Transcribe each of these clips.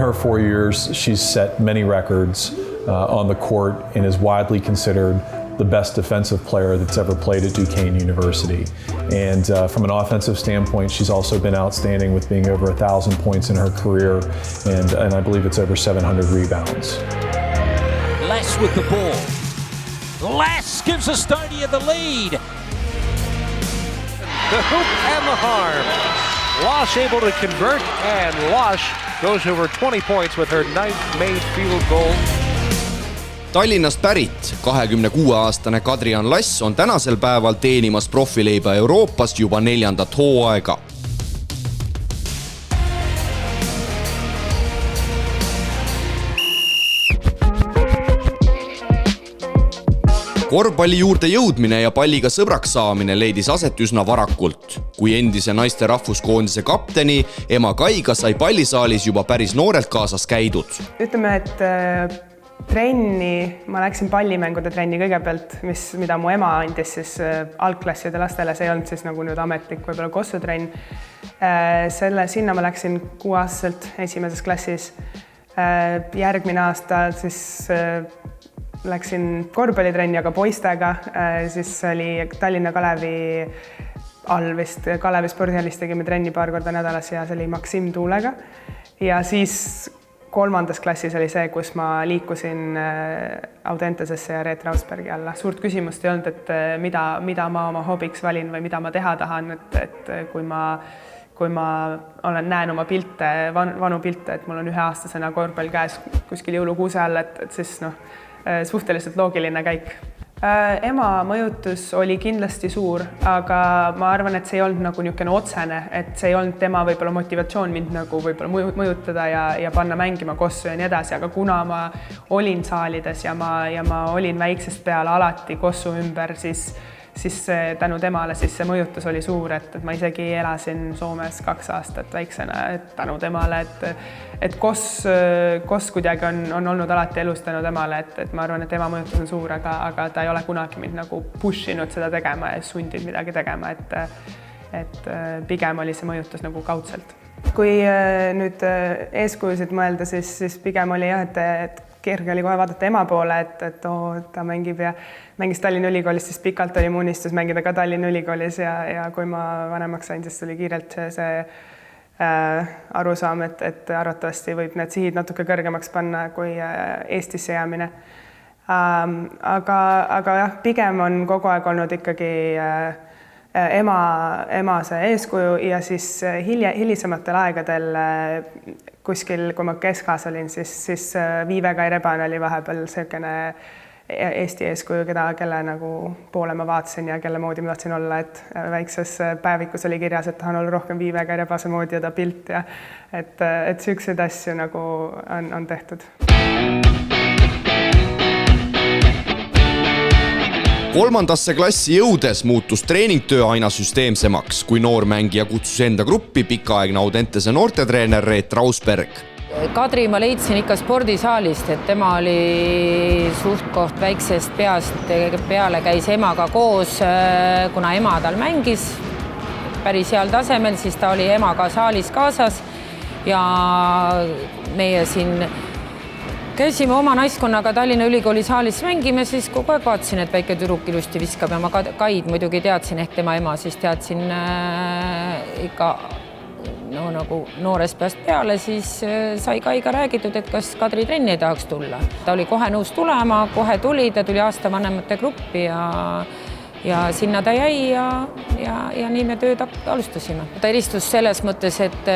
her 4 years, she's set many records on the court and is widely considered the best defensive player that's ever played at Duquesne University. And from an offensive standpoint, she's also been outstanding with being over 1,000 points in her career, and I believe it's over 700 rebounds. Les with the ball. Les gives Estonia the lead. The hoop and the harm. Losh able to convert, and Losh goes over 20 points with her 9th made field goal. Tallinnast pärit 26-aastane Kadrian Lass on tänasel päeval teenimas profileiba Euroopast juba 4. hooaega. Korvpalli juurde jõudmine ja palliga sõbraks saamine leidis aset üsna varakult. Kui endise naiste rahvuskoondise kapteni ema Kaiga sai pallisaalis juba päris noorelt kaasas käidud. Ütleme, et trenni, ma läksin pallimängude trenni kõigepealt, mida mu ema andis siis algklasside lastele, see ei olnud siis nagu nüüd ametlik võib-olla kossutrenn. Sinna ma läksin 6-aastaselt esimeses klassis. Järgmine aasta siis läksin korvpallitrenni, aga poistega, siis oli Tallinna Kalevi all vist Kalevi spordihallis tegime trenni paar korda nädalas ja see oli Maksim Tuulega. Ja siis 3. klassis oli see, kus ma liikusin Audentesesse ja Reet Rausbergi alla. Suurt küsimust ei olnud, et mida ma oma hobiks valin või mida ma teha tahan, et kui ma näen oma pilte, vanu pilte, et mul on 1-aastasena korvpall käes kuskil jõulukuuse all, et siis suhteliselt loogiline käik. Ema mõjutus oli kindlasti suur, aga ma arvan, et see ei olnud nagu niisugune otsene, et see ei olnud tema võib-olla motivatsioon mind nagu võib-olla mõjutada ja panna mängima kossu ja nii edasi, aga kuna ma olin saalides ja ma olin väiksest peale alati kossu ümber, siis tänu temale siis see mõjutus oli suur, et ma isegi elasin Soomes 2 aastat väiksena, et tänu temale, et koss kuidagi on olnud alati elus tänu temale, et ma arvan, et tema mõjutus on suur, aga ta ei ole kunagi mind nagu pushinud seda tegema ja sundinud midagi tegema, et pigem oli see mõjutus nagu kaudselt. Kui nüüd eeskujusid mõelda, siis pigem oli jah, et kerge oli kohe vaadata ema poole, et ta mängis Tallinna Ülikoolis, siis pikalt oli mu unistus mängida ka Tallinna Ülikoolis ja kui ma vanemaks sain, siis tuli kiirelt see arusaam, et arvatavasti võib need sihid natuke kõrgemaks panna kui Eestisse jäämine. Aga jah, pigem on kogu aeg olnud ikkagi ema see eeskuju ja siis hilisematel aegadel kuskil, kui ma keskas olin, siis Viive Kai Reban oli vahepeal selline Eesti eeskuju, kelle nagu poole ma vaatasin ja kelle moodi ma tahtsin olla, et väikses päevikus oli kirjas, et tahan olla rohkem Viive Kai Rebase moodi ja ta pilt ja et selliseid asju nagu on tehtud. 3. klassi jõudes muutus treeningtöö aina süsteemsemaks, kui noormängija kutsus enda gruppi pikaaegne Audentese noortetreener Reet Rausberg. Kadri ma leidsin ikka spordisaalist, et tema oli suhtkoht väiksest peast peale, käis emaga koos, kuna ema tal mängis päris heal tasemel, siis ta oli emaga saalis kaasas ja meie siin käisime oma naiskonnaga Tallinna Ülikooli saalis mängime, siis kogu aeg vaatasin, et väike tüdruk ilusti viskab ja ma Kaid muidugi teadsin, ehk tema ema, siis teadsin ikka nagu noorest peast peale, siis sai Kaiga räägitud, et kas Kadri trenni ei tahaks tulla. Ta oli kohe nõus tulema, kohe tuli, ta tuli aasta vanemate gruppi ja sinna ta jäi ja nii me tööd alustasime. Ta eristus selles mõttes, et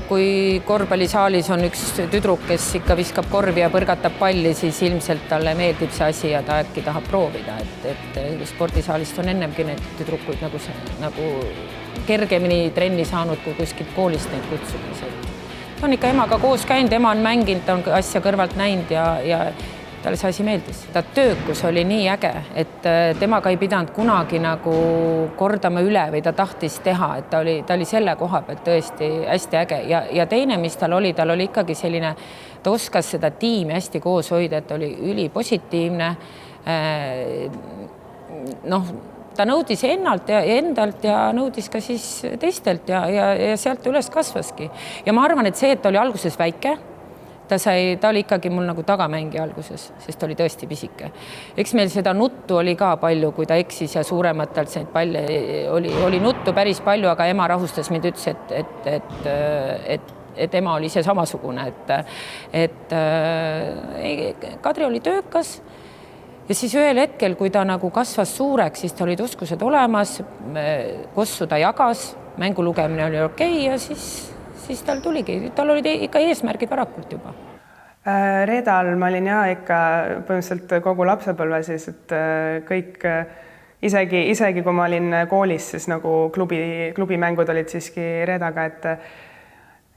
kui korvpallisaalis on üks tüdruk, kes ikka viskab korvi ja põrgatab palli, siis ilmselt talle meeldib see asi ja ta äkki tahab proovida. Et spordisaalist on ennemgi need tüdrukuid nagu kergemini trenni saanud, kui kuskilt koolist neid kutsumis. Ta on ikka emaga koos käinud, ema on mänginud, ta on asja kõrvalt näinud ja talle see asi meeldis. Ta töökus oli nii äge, et temaga ei pidanud kunagi nagu kordama üle või ta tahtis teha, et ta oli selle koha pealt tõesti hästi äge. Ja teine, mis tal oli ikkagi selline, ta oskas seda tiimi hästi koos hoida, et oli ülipositiivne. Ta nõudis endalt ja nõudis ka siis teistelt ja sealt üles kasvaski. Ja ma arvan, et see, et ta oli alguses väike, ta oli ikkagi mul nagu tagamängija alguses, sest ta oli tõesti pisike. Eks meil seda nuttu oli ka palju, kui ta eksis ja suurematelt neid palle oli nuttu päris palju, aga ema rahustas mind, ütles, et ema oli see samasugune, et Kadri oli töökas ja siis ühel hetkel, kui ta nagu kasvas suureks, siis ta olid oskused olemas, kossu ta jagas, mängu lugemine oli okei ja siis tal olid ikka eesmärgid varakult juba. Reedal ma olin ikka põhimõtteliselt kogu lapsepõlve siis, et kõik, isegi kui ma olin koolis, siis nagu klubimängud olid siiski Reedaga,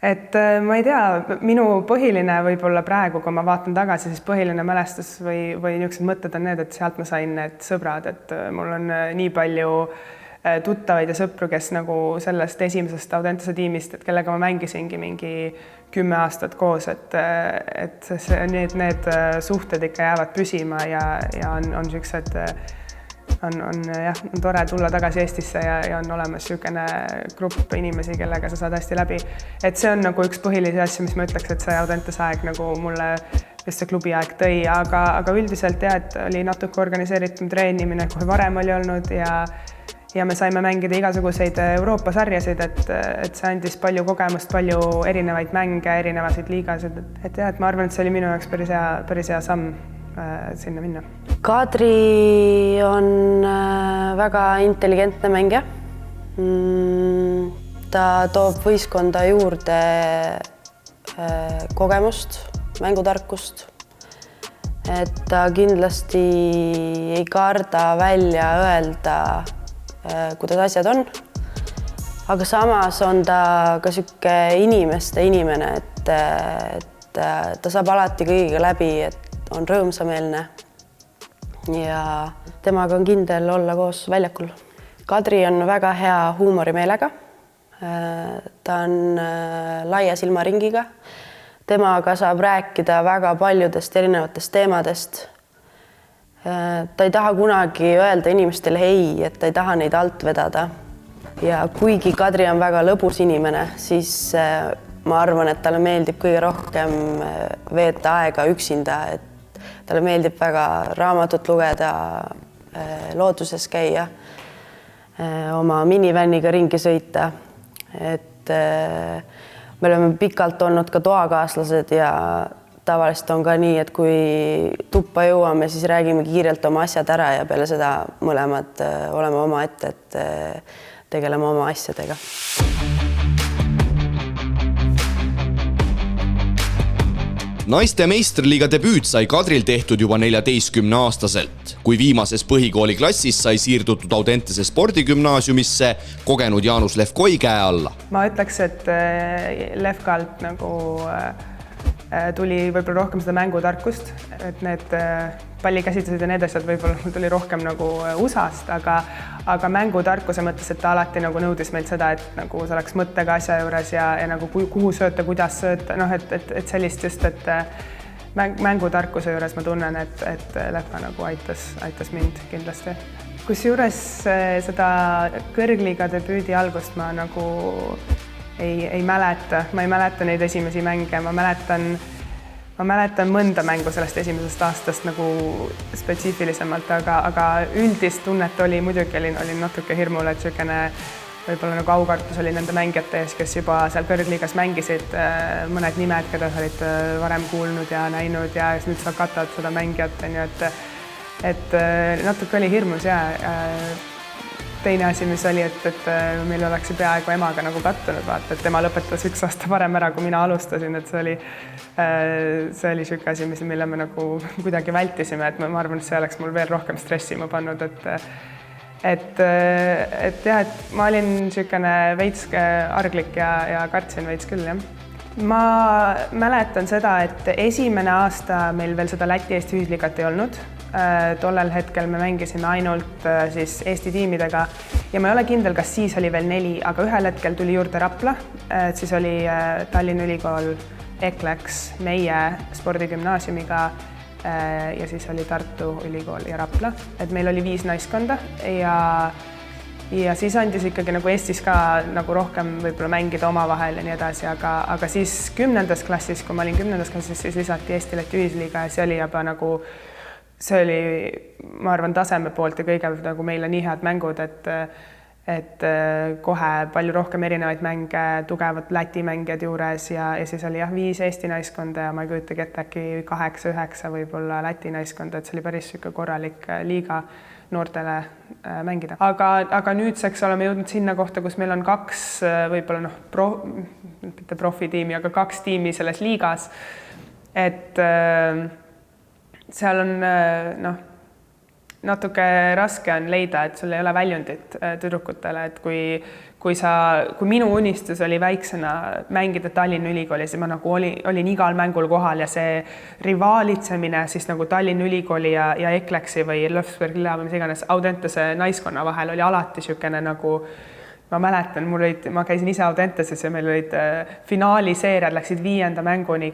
et ma ei tea, minu põhiline võib-olla praegu, kui ma vaatan tagasi, siis põhiline mälestus või niisugused mõtted on need, et sealt ma sain need sõbrad, et mul on nii palju tuttavaid ja sõpru, kes nagu sellest esimesest Audentese tiimist, et kellega ma mängisingi mingi 10 aastat koos, et need suhted ikka jäävad püsima ja on niisugused, on tore tulla tagasi Eestisse ja on olemas niisugune grupp inimesi, kellega sa saad hästi läbi. Et see on nagu üks põhilisi asju, mis ma ütleks, et see Audentese aeg nagu mulle just see klubi aeg tõi, aga üldiselt et oli natuke organiseeritum treenimine, kui varem oli olnud ja me saime mängida igasuguseid Euroopa sarjasid, et see andis palju kogemust, palju erinevaid mänge, erinevaid liigasid, et ma arvan, et see oli minu jaoks päris hea samm sinna minna. Kadri on väga intelligentne mängija. Ta toob võistkonda juurde kogemust, mängutarkust. Et ta kindlasti ei karda välja öelda, kuidas asjad on, aga samas on ta ka sihuke inimeste inimene, et ta saab alati kõigiga läbi, et on rõõmsameelne ja temaga on kindel olla koos väljakul. Kadri on väga hea huumorimeelega, ta on laia silmaringiga, temaga saab rääkida väga paljudest erinevatest teemadest. Ta ei taha kunagi öelda inimestele ei, et ta ei taha neid alt vedada. Ja kuigi Kadri on väga lõbus inimene, siis ma arvan, et talle meeldib kõige rohkem veeta aega üksinda, et talle meeldib väga raamatut lugeda, looduses käia, oma minivänniga ringi sõita. Et me oleme pikalt olnud ka toakaaslased ja tavaliselt on ka nii, et kui tuppa jõuame, siis räägime kiirelt oma asjad ära ja peale seda mõlemad oleme oma ette, et tegeleme oma asjadega. Naiste meistriliiga debüüt sai Kadril tehtud juba 14-aastaselt. Kui viimases põhikooliklassis sai siirdutud Audentese spordigümnaasiumisse kogenud Jaanus Levkoi käe alla. Ma ütleks, et Levkalt nagu tuli võib-olla rohkem seda mängutarkust, et need pallikäsitlused ja need asjad võib-olla tuli rohkem nagu USA-st, aga mängutarkuse mõttes, et ta alati nagu nõudis meilt seda, et nagu see oleks mõttega asja juures ja nagu kuhu sööta, kuidas sööta, et sellist just, et mängutarkuse juures ma tunnen, et Levka nagu aitas mind kindlasti. Kusjuures seda kõrgliiga debüüdi algust ma nagu ei mäleta, ma ei mäleta neid esimesi mänge, ma mäletan mõnda mängu sellest esimesest aastast nagu spetsiifilisemalt, aga üldist tunnet oli muidugi, olin natuke hirmul, et niisugune võib-olla nagu aukartus oli nende mängijate ees, kes juba seal kõrgliigas mängisid, mõned nimed, keda sa olid varem kuulnud ja näinud ja nüüd sa katad seda mängijat, et natuke oli hirmus ja teine asi, mis oli, et meil oleks peaaegu emaga nagu kattunud, vaata, et tema lõpetas 1 aasta varem ära, kui mina alustasin, et see oli niisugune asi, mille me nagu kuidagi vältisime, et ma arvan, et see oleks mul veel rohkem stressima pannud, et ma olin niisugune veits arglik ja kartsin veits küll, jah. Ma mäletan seda, et esimene aasta meil veel seda Läti-Eesti ühisliigat ei olnud. Tollel hetkel me mängisime ainult siis Eesti tiimidega ja ma ei ole kindel, kas siis oli veel 4, aga ühel hetkel tuli juurde Rapla, siis oli Tallinna Ülikool, EKLEX, meie spordigümnaasiumiga ja siis oli Tartu Ülikool ja Rapla, et meil oli 5 naiskonda ja siis andis ikkagi nagu Eestis ka nagu rohkem võib-olla mängida omavahel ja nii edasi, aga siis 10. klassis, kui ma olin 10. klassis, siis lisati Eesti-Läti ühisliiga ja see oli juba nagu, see oli, ma arvan, taseme poolt ja kõige nagu meile nii head mängud, et kohe palju rohkem erinevaid mänge, tugevad Läti mängijad juures ja siis oli 5 Eesti naiskonda ja ma ei kujutagi ette äkki 8-9 võib-olla Läti naiskonda, et see oli päris sihuke korralik liiga noortele mängida. Aga nüüdseks oleme jõudnud sinna kohta, kus meil on 2 võib-olla mitte profitiimi, aga 2 tiimi selles liigas. Et seal on natuke raske on leida, et sul ei ole väljundit tüdrukutele, et kui minu unistus oli väiksena mängida Tallinna Ülikoolis ja ma nagu olin igal mängul kohal ja see rivaalitsemine siis nagu Tallinna Ülikooli ja Eklexi või Lõfsbergi või mis iganes Audentese naiskonna vahel oli alati niisugune nagu, ma mäletan, ma käisin ise Audenteses ja meil olid finaaliseeriad, läksid 5. mänguni,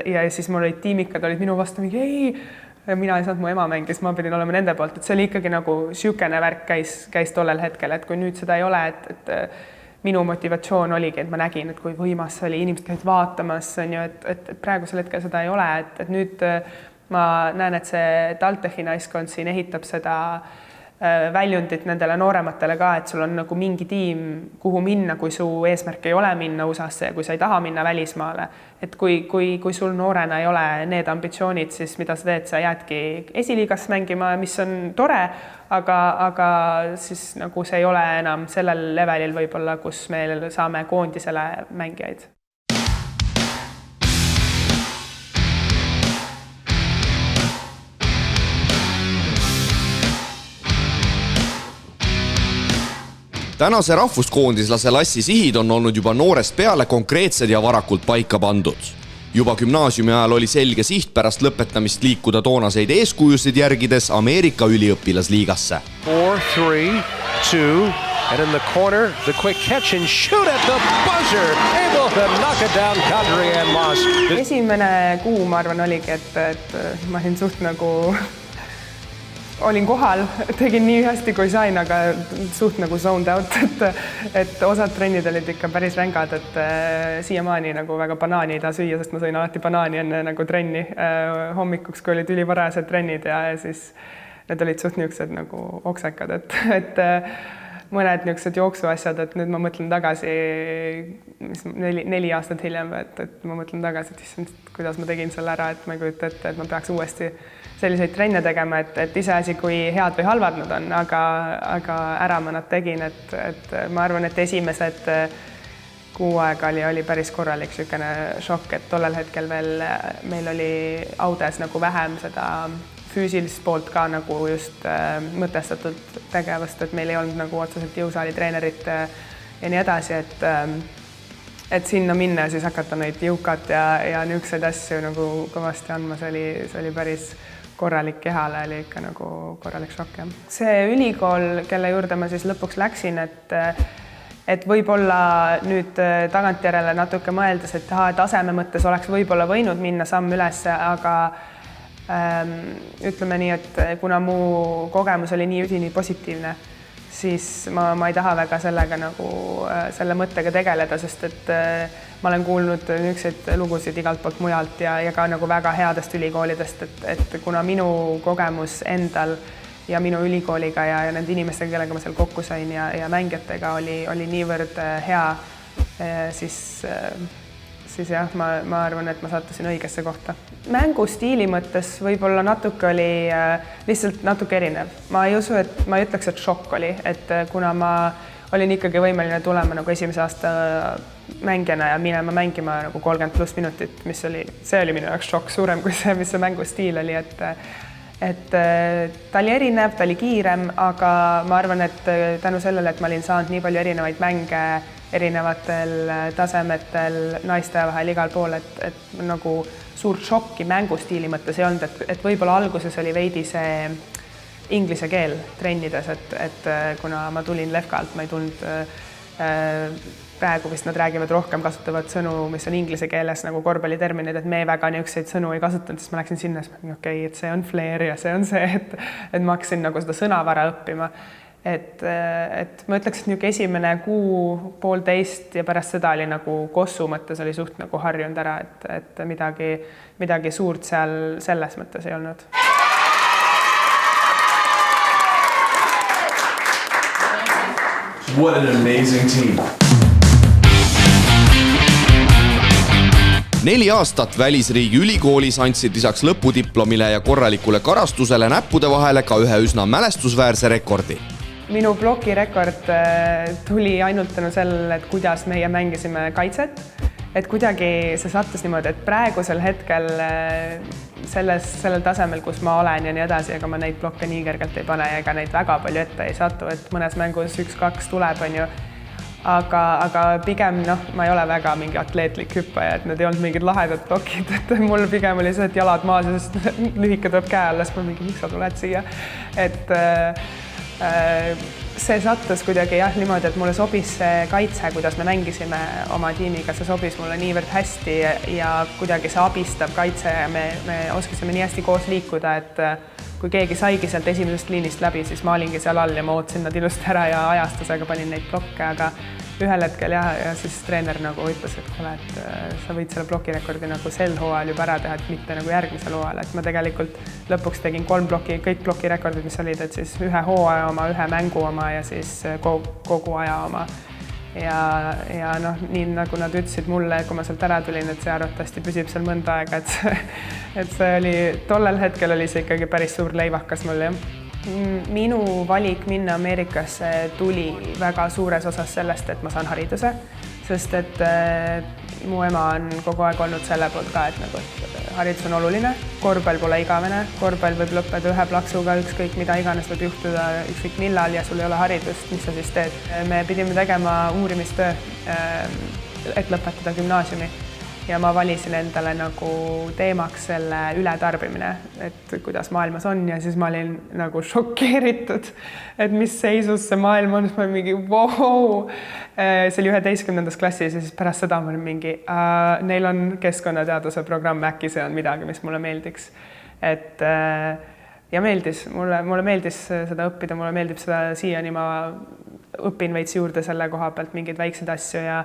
ja siis mul olid tiimikad, olid minu vastu mingi ei, mina ei saanud, mu ema mängis, ma pidin olema nende poolt, et see oli ikkagi nagu siukene värk käis tollel hetkel, et kui nüüd seda ei ole, et minu motivatsioon oligi, et ma nägin, et kui võimas see oli, inimesed käid vaatamas, on ju, et praegusel hetkel seda ei ole, et nüüd ma näen, et see TalTechi naiskond siin ehitab seda väljundit nendele noorematele ka, et sul on nagu mingi tiim, kuhu minna, kui su eesmärk ei ole minna USA-sse ja kui sa ei taha minna välismaale. Et kui sul noorena ei ole need ambitsioonid, siis mida sa teed, sa jäädki esiliigas mängima, mis on tore, aga siis nagu see ei ole enam sellel levelil võib-olla, kus me saame koondisele mängijaid. Tänase rahvuskoondislase Lassi sihid on olnud juba noorest peale konkreetsed ja varakult paika pandud. Juba gümnaasiumi ajal oli selge siht pärast lõpetamist liikuda toonaseid eeskujusid järgides Ameerika üliõpilasliigasse. 4-3-2 and in the corner the quick catch and shoot at the buzzer, able to knock it down Kadri and Moss. Esimene kuu, ma arvan, oligi, et ma olin suht nagu olin kohal, tegin nii hästi kui sain, aga suht nagu zoned out, et osad trennid olid ikka päris rängad, et siiamaani nagu väga banaani ei taha süüa, sest ma sõin alati banaani enne nagu trenni hommikuks, kui olid ülivarajased trennid ja siis need olid suht niisugused nagu oksekad, et mõned niisugused jooksuasjad, et nüüd ma mõtlen tagasi, mis 4 aastat hiljem, et ma mõtlen tagasi, et kuidas ma tegin selle ära, et ma ei kujuta ette, et ma peaks uuesti selliseid trenne tegema, et iseasi, kui head või halvad nad on, aga ära ma nad tegin, et ma arvan, et esimesed kuu aega oli päris korralik niisugune šokk, et tollel hetkel veel meil oli Audes nagu vähem seda füüsilist poolt ka nagu just mõtestatud tegevust, et meil ei olnud nagu otseselt jõusaali treenerit ja nii edasi, et sinna minna ja siis hakata neid jõukat ja niisuguseid asju nagu kõvasti andma, see oli päris korralik kehale, oli ikka nagu korralik šokk. See ülikool, kelle juurde ma siis lõpuks läksin, et võib-olla nüüd tagantjärele natuke mõeldes, et taseme mõttes oleks võib-olla võinud minna samm üles, aga ütleme nii, et kuna mu kogemus oli nii üdini positiivne, siis ma ei taha väga sellega nagu selle mõttega tegeleda, sest et ma olen kuulnud niisuguseid lugusid igalt poolt mujalt ja ka nagu väga headest ülikoolidest, et kuna minu kogemus endal ja minu ülikooliga ja nende inimestega, kellega ma seal kokku sain ja mängijatega oli niivõrd hea, siis jah, ma arvan, et ma sattusin õigesse kohta. Mängustiili mõttes võib-olla natuke oli lihtsalt natuke erinev. Ma ei usu, et ma ei ütleks, et šokk oli, et kuna ma olin ikkagi võimeline tulema nagu esimese aasta mängijana ja minema mängima nagu 30+ minutit, see oli minu jaoks šokk suurem kui see, mis see mängustiil oli, et ta oli erinev, ta oli kiirem, aga ma arvan, et tänu sellele, et ma olin saanud nii palju erinevaid mänge erinevatel tasemetel, naiste vahel igal pool, et nagu suurt šokki mängustiili mõttes ei olnud, et võib-olla alguses oli veidi see inglise keel trennides, et kuna ma tulin Lefkalt, ma ei tulnud praegu vist nad räägivad rohkem, kasutavad sõnu, mis on inglise keeles nagu korvpalliterminid, et me väga niisuguseid sõnu ei kasutanud, siis ma läksin sinna, et see on flair ja see on see, et ma hakkasin nagu seda sõnavara õppima. et ma ütleks, et niisugune esimene kuu, poolteist ja pärast seda oli nagu Kossu mõttes oli suht nagu harjunud ära, et midagi suurt seal selles mõttes ei olnud. What an amazing team. 4 aastat välisriigi ülikoolis andsid lisaks lõpudiplomile ja korralikule karastusele näppude vahele ka ühe üsna mälestusväärse rekordi. Minu blokirekord tuli ainult tänu sellele, et kuidas meie mängisime kaitset. Et kuidagi see sattus niimoodi, et praegusel hetkel sellel tasemel, kus ma olen ja nii edasi, ega ma neid blokke nii kergelt ei pane ja ega neid väga palju ette ei satu, et mõnes mängus 1-2 tuleb, on ju. Aga pigem, ma ei ole väga mingi atleetlik hüppaja, et need ei olnud mingid lahedad blokid, et mul pigem oli see, et jalad maas ja sest lühike tuleb käe alles, ma mingi, miks sa tuled siia. Et see sattus kuidagi niimoodi, et mulle sobis see kaitse, kuidas me mängisime oma tiimiga, see sobis mulle niivõrd hästi ja kuidagi see abistab kaitse ja me oskasime nii hästi koos liikuda, et kui keegi saigi sealt esimesest liinist läbi, siis ma olingi seal all ja ma ootasin nad ilusti ära ja ajastusega panin neid blokke, aga ühel hetkel ja siis treener nagu ütles, et kuule, et sa võid selle blokirekordi nagu sel hooajal juba ära teha, et mitte nagu järgmisel hooajal, et ma tegelikult lõpuks tegin 3 bloki, kõik blokirekordid, mis olid, et siis ühe hooaja oma, ühe mängu oma ja siis kogu aja oma. Ja nii nagu nad ütlesid mulle, kui ma sealt ära tulin, et see arvatavasti püsib seal mõnda aega, et see oli, tollel hetkel oli see ikkagi päris suur leivakas mul, jah. Minu valik minna Ameerikasse tuli väga suures osas sellest, et ma saan hariduse, sest et mu ema on kogu aeg olnud selle poolt ka, et haridus on oluline, korvpall pole igavene, korvpall võib lõppeda ühe plaksuga, ükskõik mida iganes võib juhtuda, ükskõik millal ja sul ei ole haridust, mis sa siis teed. Me pidime tegema uurimistöö, et lõpetada gümnaasiumi ja ma valisin endale nagu teemaks selle ületarbimine, et kuidas maailmas on ja siis ma olin nagu šokeeritud, et mis seisus see maailm on, siis ma mingi wow. See oli 11. klassis ja siis pärast seda ma olin mingi, neil on keskkonnateaduse programm, äkki see on midagi, mis mulle meeldiks. Ja meeldis, mulle meeldis seda õppida, mulle meeldib seda siiani, ma õpin veits juurde selle koha pealt mingeid väikseid asju ja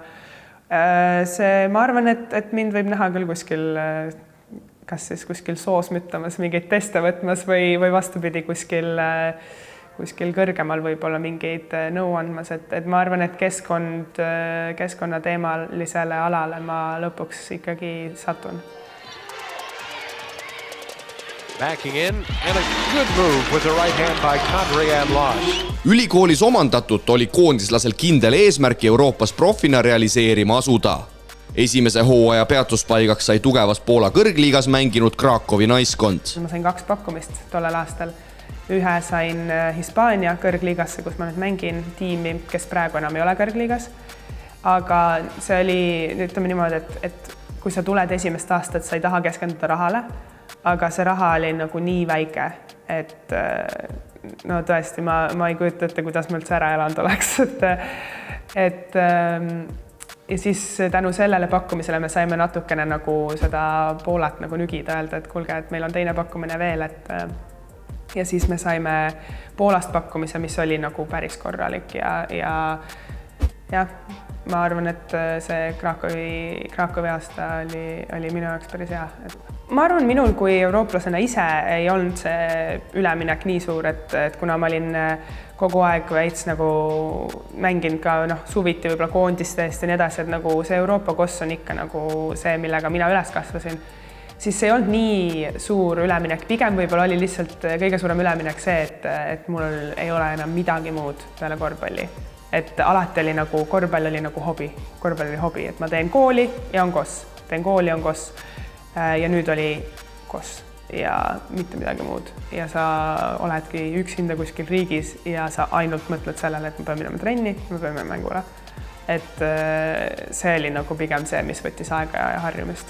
ma arvan, et mind võib näha küll kas siis kuskil soos müttamas, mingeid teste võtmas või vastupidi kuskil kõrgemal võib-olla mingeid nõu andmas, et ma arvan, et keskkonnateemalisele alale ma lõpuks ikkagi satun. Backing in and a good move with the right hand by Kadri-Ann Laas. Ülikoolis omandatut oli koondislasel kindel eesmärk Euroopas profina realiseerima asuda. Esimese hooaja peatuspaigaks sai tugevas Poola kõrgliigas mänginud Krakowi naiskond. Ma sain 2 pakkumist tollel aastal. Ühe sain Hispaania kõrgliigasse, kus ma nüüd mängin tiimi, kes praegu enam ei ole kõrgliigas. Aga see oli, ütleme niimoodi, et kui sa tuled esimest aastat, sa ei taha keskenduda rahale, aga see raha oli nagu nii väike, et no tõesti, ma ei kujuta ette, kuidas ma üldse ära elanud oleks. Ja siis tänu sellele pakkumisele me saime natukene nagu seda Poolat nagu nügida, öelda, et kuulge, et meil on teine pakkumine veel, ja siis me saime Poolast pakkumise, mis oli nagu päris korralik ja ma arvan, et see Krakowi aasta oli minu jaoks päris hea. Ma arvan, minul kui eurooplasena ise ei olnud see üleminek nii suur, et kuna ma olin kogu aeg veits nagu mänginud ka suviti võib-olla koondistest ja nii edasi, et nagu see Euroopa koss on ikka nagu see, millega mina üles kasvasin, siis see ei olnud nii suur üleminek. Pigem võib-olla oli lihtsalt kõige suurem üleminek see, et mul ei ole enam midagi muud peale korvpalli. Et alati oli nagu, korvpall oli nagu hobi, et ma teen kooli ja on koss, teen kooli ja on koss. Ja nüüd oli koss ja mitte midagi muud. Ja sa oledki üksinda kuskil riigis ja sa ainult mõtled sellele, et ma pean minema trenni, ma pean minema mängule. Et see oli nagu pigem see, mis võttis aega ja harjumist.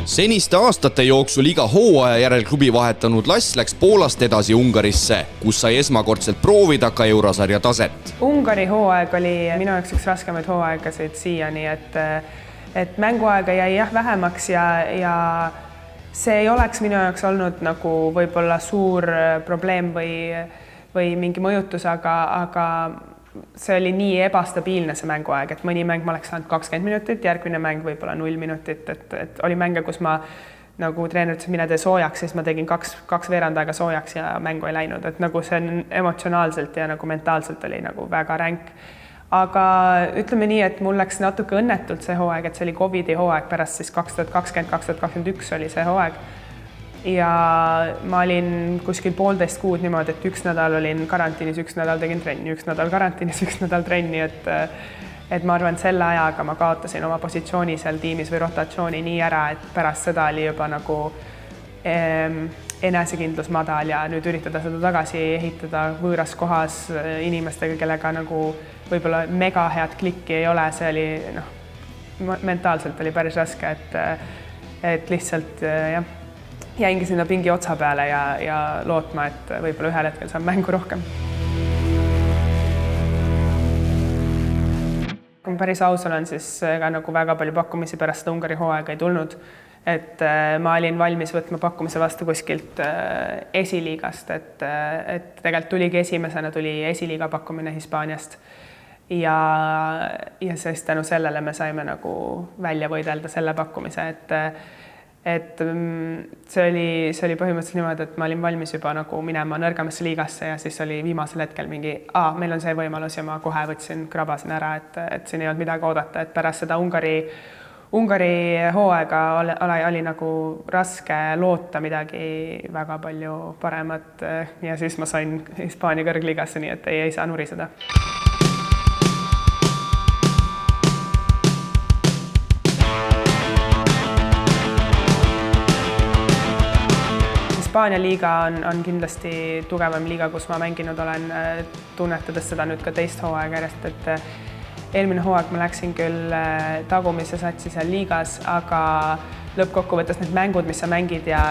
Seniste aastate jooksul iga hooaja järel klubi vahetanud Lass läks Poolast edasi Ungarisse, kus sai esmakordselt proovida ka eurosarja taset. Ungari hooaeg oli minu jaoks üks raskemaid hooaegasid siiani, et mänguaega jäi vähemaks ja see ei oleks minu jaoks olnud nagu võib-olla suur probleem või mingi mõjutus, aga see oli nii ebastabiilne see mänguaeg, et mõni mäng ma oleks saanud 20 minutit, järgmine mäng võib-olla 0 minutit, et oli mänge, kus ma nagu treener ütles, mine tee soojaks, siis ma tegin kaks veerand aega soojaks ja mängu ei läinud, et nagu see on emotsionaalselt ja nagu mentaalselt oli nagu väga ränk. Aga ütleme nii, et mul läks natuke õnnetult see hooaeg, et see oli Covidi hooaeg, pärast siis 2020-2021 oli see hooaeg. Ja ma olin kuskil 1,5 kuud niimoodi, et 1 nädal olin karantiinis, 1 nädal tegin trenni, 1 nädal karantiinis, 1 nädal trenni, et ma arvan, et selle ajaga ma kaotasin oma positsiooni seal tiimis või rotatsiooni nii ära, et pärast seda oli juba nagu enesekindlus madal ja nüüd üritada seda tagasi ehitada võõras kohas inimestega, kellega nagu võib-olla mega head klikki ei ole, see oli mentaalselt oli päris raske, et lihtsalt jah, jäingi sinna pingi otsa peale ja lootma, et võib-olla ühel hetkel saab mängu rohkem. Kui ma päris aus olen, siis ega nagu väga palju pakkumisi pärast seda Ungari hooaega ei tulnud. Et ma olin valmis võtma pakkumise vastu kuskilt esiliigast, et tegelikult tuligi esimesena esiliiga pakkumine Hispaaniast. Ja siis tänu sellele me saime nagu välja võidelda selle pakkumise, et see oli põhimõtteliselt niimoodi, et ma olin valmis juba nagu minema nõrgemasse liigasse ja siis oli viimasel hetkel mingi, meil on see võimalus ja ma kohe krabasin ära, et siin ei olnud midagi oodata, et pärast seda Ungari hooaega oli nagu raske loota midagi väga palju paremat ja siis ma sain Hispaania kõrgliigasse, nii et ei saa nuriseda. Hispaania liiga on kindlasti tugevam liiga, kus ma mänginud olen, tunnetades seda nüüd ka teist hooaega järjest, et eelmine hooaeg ma läksin küll tagumise satsi seal liigas, aga lõppkokkuvõttes need mängud, mis sa mängid ja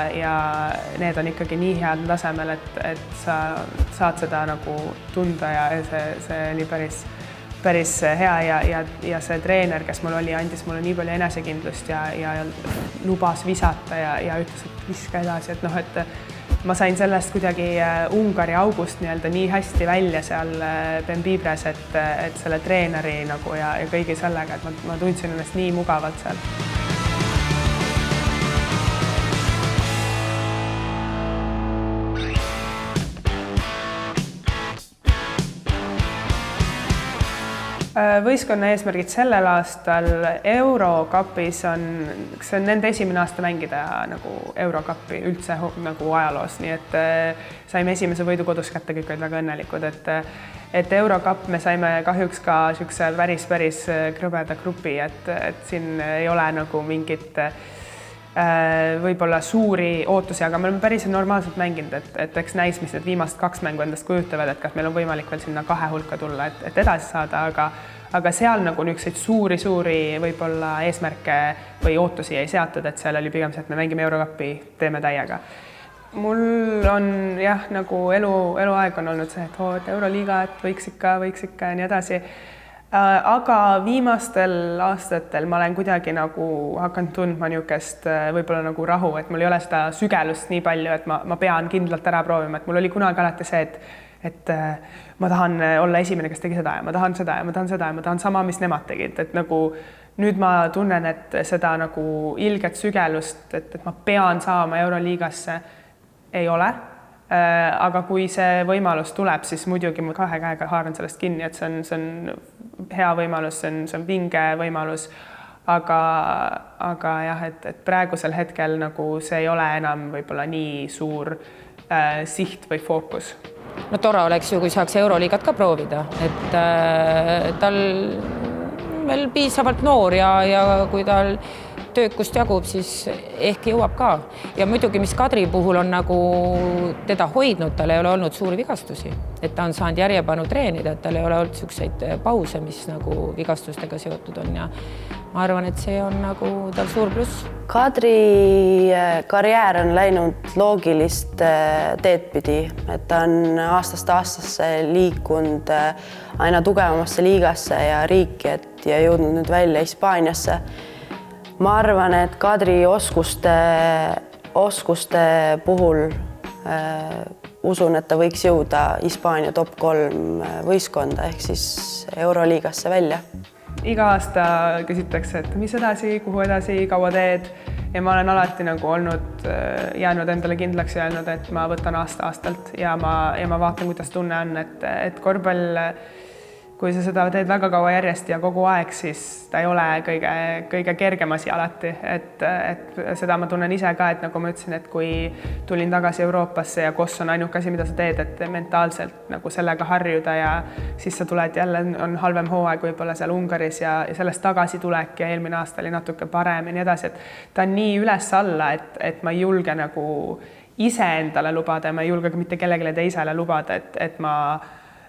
need on ikkagi nii head tasemel, et sa saad seda nagu tunda ja see oli päris hea ja see treener, kes mul oli, andis mulle nii palju enesekindlust ja lubas visata ja ütles, et viska edasi, et ma sain sellest kuidagi Ungari august nii hästi välja seal Bembibres, et selle treeneri nagu ja kõigi sellega, et ma tundsin ennast nii mugavalt seal. Võistkonna eesmärgid sellel aastal Eurocupis see on nende esimene aasta mängida nagu Eurocupi üldse nagu ajaloos, nii et saime esimese võidu kodus kätte, kõik olid väga õnnelikud, et Eurocup me saime kahjuks ka niisuguse päris krõbeda grupi, et siin ei ole nagu mingit võib-olla suuri ootusi, aga me oleme päris normaalselt mänginud, et eks näis, mis need viimased 2 mängu endast kujutavad, et kas meil on võimalik veel sinna 2 hulka tulla, et edasi saada, aga seal nagu niisuguseid suuri võib-olla eesmärke või ootusi ei seatud, et seal oli pigem see, et me mängime Eurocupi, teeme täiega. Mul on jah, nagu eluaeg on olnud see, et Euroliiga, et võiks ikka ja nii edasi. Aga viimastel aastatel ma olen kuidagi nagu hakanud tundma niisugust võib-olla nagu rahu, et mul ei ole seda sügelust nii palju, et ma pean kindlalt ära proovima, et mul oli kunagi alati see, et ma tahan olla esimene, kes tegi seda ja ma tahan seda ja ma tahan seda ja ma tahan sama, mis nemad tegid, et nagu nüüd ma tunnen, et seda nagu ilget sügelust, et ma pean saama Euroliigasse, ei ole. Aga kui see võimalus tuleb, siis muidugi ma 2 käega haaran sellest kinni, et see on hea võimalus, see on vinge võimalus, aga jah, et praegusel hetkel nagu see ei ole enam võib-olla nii suur siht või fookus. No tore oleks ju, kui saaks Euroliigat ka proovida, et tal veel piisavalt noor ja kui tal töökust jagub, siis ehk jõuab ka. Ja muidugi, mis Kadri puhul on nagu teda hoidnud, tal ei ole olnud suuri vigastusi. Et ta on saanud järjepanu treenida, et tal ei ole olnud selliseid pause, mis nagu vigastustega seotud on. Ja ma arvan, et see on nagu tal suur pluss. Kadri karjäär on läinud loogilist teed pidi, et ta on aastast aastasse liikunud aina tugevamasse liigasse ja riiki ja jõudnud nüüd välja Hispaaniasse. Ma arvan, et Kadri oskuste oskuste puhul usun, et ta võiks jõuda Hispaania top 3 võistkonda ehk siis Euroliigasse välja. Iga aasta küsitakse, et mis edasi, kuhu edasi, kaua teed ja ma olen alati nagu jäänud endale kindlaks ja öelnud, et ma võtan aasta-aastalt ja ma vaatan, kuidas tunne on, et korvpall, kui sa seda teed väga kaua järjest ja kogu aeg, siis ta ei ole kõige kergem asi alati, et seda ma tunnen ise ka, et nagu ma ütlesin, et kui tulin tagasi Euroopasse ja KOS on ainuke asi, mida sa teed, et mentaalselt nagu sellega harjuda ja siis sa tuled jälle, on halvem hooaeg võib-olla seal Ungaris ja sellest tagasi tulek ja eelmine aasta oli natuke parem ja nii edasi, et ta on nii üles-alla, et ma ei julge nagu ise endale lubada ja ma ei julge ka mitte kellelegi teisele lubada, et ma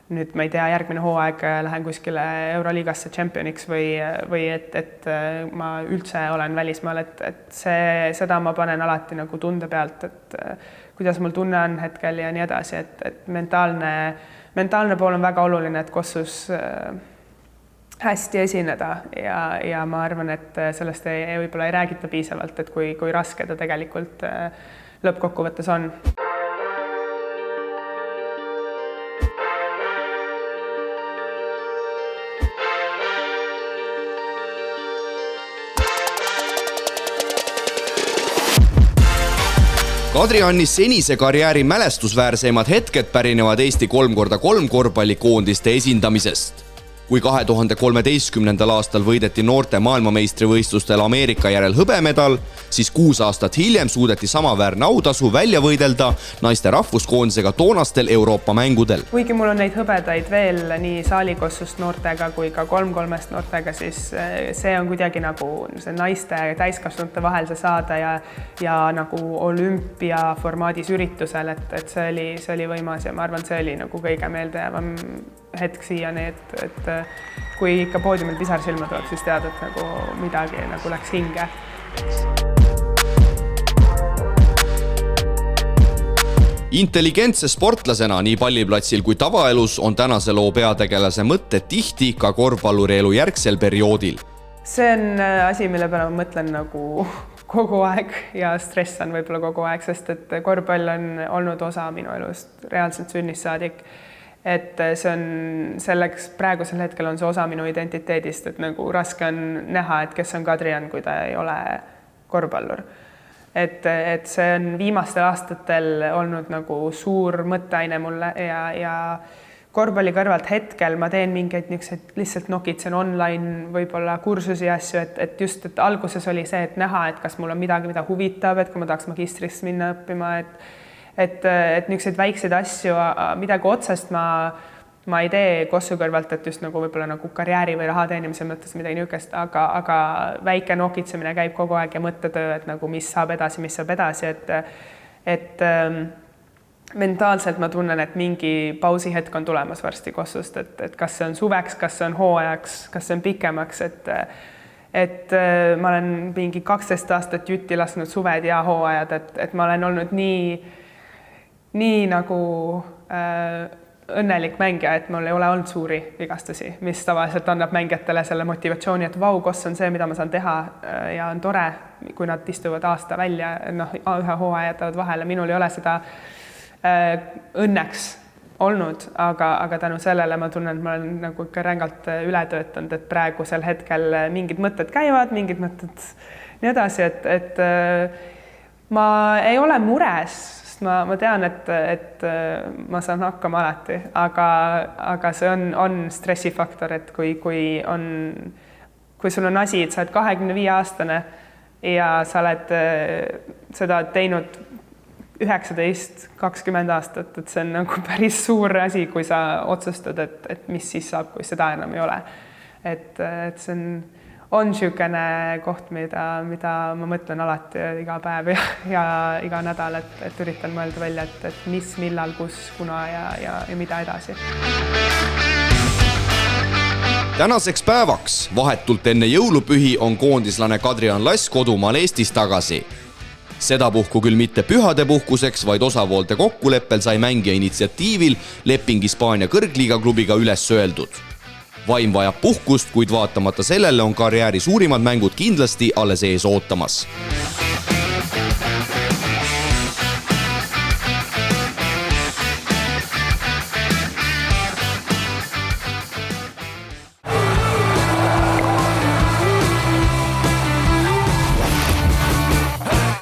nüüd ma ei tea, järgmine hooaeg lähen kuskile Euroliigasse championiks või et ma üldse olen välismaal, et seda ma panen alati nagu tunde pealt, et kuidas mul tunne on hetkel ja nii edasi, et mentaalne pool on väga oluline, et Kossus hästi esineda ja ma arvan, et sellest võib-olla ei räägita piisavalt, et kui raske ta tegelikult lõppkokkuvõttes on. Kadriani senise karjääri mälestusväärseimad hetked pärinevad Eesti 3x3 korvpallikoondiste esindamisest. Kui 2013. aastal võideti noorte maailmameistrivõistlustel Ameerika järel hõbemedal, siis 6 aastat hiljem suudeti samaväärne autasu välja võidelda naiste rahvuskoondisega toonastel Euroopa mängudel. Kuigi mul on neid hõbedaid veel nii saalikossust noortega kui ka 3-3-st noortega, siis see on kuidagi nagu see naiste ja täiskasvanute vahel see saada ja nagu olümpia formaadis üritusel, et see oli võimas ja ma arvan, see oli nagu kõige meeldejäävam hetk siiani, et kui ikka poodiumil pisar silma tuleb, siis tead, et nagu midagi nagu läks hinge. Intelligentse sportlasena nii palliplatsil kui tavaelus on tänase loo peategelase mõtted tihti ka korvpalluri elu järgsel perioodil. See on asi, mille peale ma mõtlen nagu kogu aeg ja stressan võib-olla kogu aeg, sest et korvpall on olnud osa minu elust reaalselt sünnist saadik. Et see on selleks, praegusel hetkel on see osa minu identiteedist, et nagu raske on näha, et kes on Kadrian, kui ta ei ole korvpallur. Et see on viimastel aastatel olnud nagu suur mõtteaine mulle ja korvpalli kõrvalt hetkel ma teen mingeid lihtsalt nokitsen online võib-olla kursusi ja asju, et just, et alguses oli see, et näha, et kas mul on midagi, mida huvitab, et kui ma tahaks magistrist minna õppima, et niisuguseid väikseid asju, midagi otsest ma ei tee Kossu kõrvalt, et just nagu võib-olla nagu karjääri või raha teenimise mõttes midagi niisugust, aga väike nokitsemine käib kogu aeg ja mõttetöö, et nagu mis saab edasi, et mentaalselt ma tunnen, et mingi pausihetk on tulemas varsti Kossust, et kas see on suveks, kas see on hooajaks, kas see on pikemaks, et ma olen mingi 12 aastat jutti lasknud suved ja hooajad, et ma olen olnud nii nagu õnnelik mängija, et mul ei ole olnud suuri vigastusi, mis tavaliselt annab mängijatele selle motivatsiooni, et vau, Koss on see, mida ma saan teha ja on tore, kui nad istuvad aasta välja, ühe hooaja jätavad vahele. Minul ei ole seda õnneks olnud, aga tänu sellele ma tunnen, et ma olen nagu ikka rängalt üle töötanud, et praegusel hetkel mingid mõtted käivad, mingid mõtted nii edasi, et ma ei ole mures. Ma tean, et ma saan hakkama alati, aga see on stressifaktor, et kui sul on asi, et sa oled 25-aastane ja sa oled seda teinud 19-20 aastat, et see on nagu päris suur asi, kui sa otsustad, et mis siis saab, kui seda enam ei ole. Et see on niisugune koht, mida ma mõtlen alati iga päev ja iga nädal, et üritan mõelda välja, et mis, millal, kus, kuna ja mida edasi. Tänaseks päevaks, vahetult enne jõulupühi, on koondislane Kadrian Lass kodumaal Eestis tagasi. Sedapuhku küll mitte pühadepuhkuseks, vaid osapoolte kokkuleppel sai mängija initsiatiivil leping Hispaania kõrgliiga klubiga üles öeldud. Vaim vajab puhkust, kuid vaatamata sellele on karjääri suurimad mängud kindlasti alles ees ootamas.